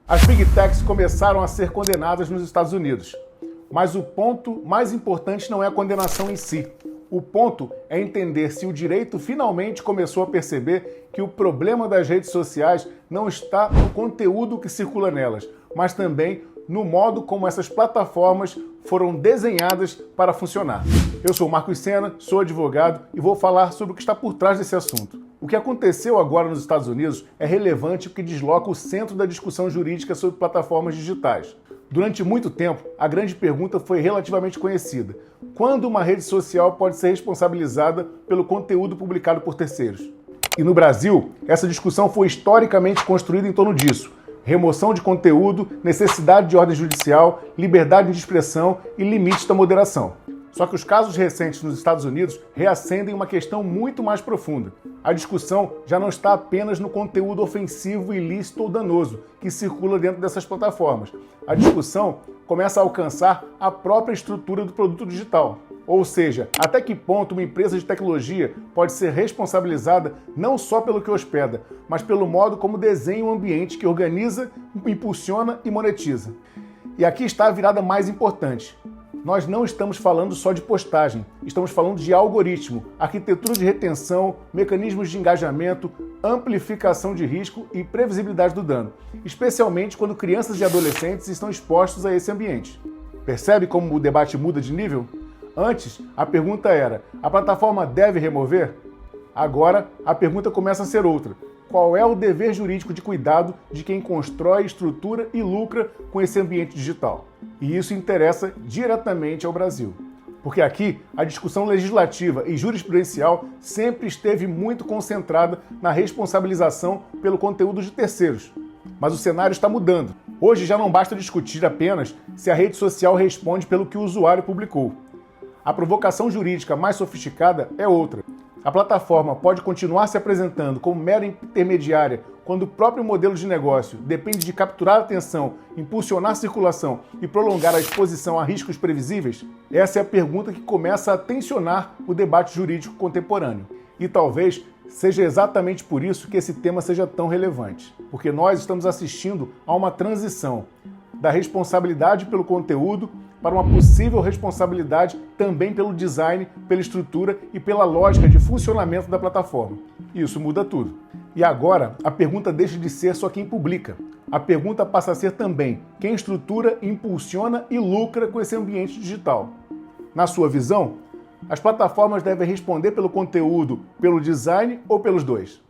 As Big Techs começaram a ser condenadas nos Estados Unidos. Mas o ponto mais importante não é a condenação em si. O ponto é entender se o direito finalmente começou a perceber que o problema das redes sociais não está no conteúdo que circula nelas, mas também no modo como essas plataformas foram desenhadas para funcionar. Eu sou o Marcos Sena, sou advogado e vou falar sobre o que está por trás desse assunto. O que aconteceu agora nos Estados Unidos é relevante porque desloca o centro da discussão jurídica sobre plataformas digitais. Durante muito tempo, a grande pergunta foi relativamente conhecida: quando uma rede social pode ser responsabilizada pelo conteúdo publicado por terceiros? E no Brasil, essa discussão foi historicamente construída em torno disso: remoção de conteúdo, necessidade de ordem judicial, liberdade de expressão e limites da moderação. Só que os casos recentes nos Estados Unidos reacendem uma questão muito mais profunda. A discussão já não está apenas no conteúdo ofensivo, ilícito ou danoso que circula dentro dessas plataformas. A discussão começa a alcançar a própria estrutura do produto digital. Ou seja, até que ponto uma empresa de tecnologia pode ser responsabilizada não só pelo que hospeda, mas pelo modo como desenha o ambiente que organiza, impulsiona e monetiza. E aqui está a virada mais importante. Nós não estamos falando só de postagem, estamos falando de algoritmo, arquitetura de retenção, mecanismos de engajamento, amplificação de risco e previsibilidade do dano, especialmente quando crianças e adolescentes estão expostos a esse ambiente. Percebe como o debate muda de nível? Antes, a pergunta era: a plataforma deve remover? Agora, a pergunta começa a ser outra: qual é o dever jurídico de cuidado de quem constrói, estrutura e lucra com esse ambiente digital? E isso interessa diretamente ao Brasil. Porque aqui, a discussão legislativa e jurisprudencial sempre esteve muito concentrada na responsabilização pelo conteúdo de terceiros. Mas o cenário está mudando. Hoje já não basta discutir apenas se a rede social responde pelo que o usuário publicou. A provocação jurídica mais sofisticada é outra. A plataforma pode continuar se apresentando como mera intermediária quando o próprio modelo de negócio depende de capturar a atenção, impulsionar a circulação e prolongar a exposição a riscos previsíveis? Essa é a pergunta que começa a tensionar o debate jurídico contemporâneo. E talvez seja exatamente por isso que esse tema seja tão relevante. Porque nós estamos assistindo a uma transição da responsabilidade pelo conteúdo para uma possível responsabilidade também pelo design, pela estrutura e pela lógica de funcionamento da plataforma. Isso muda tudo. E agora, a pergunta deixa de ser só quem publica. A pergunta passa a ser também quem estrutura, impulsiona e lucra com esse ambiente digital. Na sua visão, as plataformas devem responder pelo conteúdo, pelo design ou pelos dois?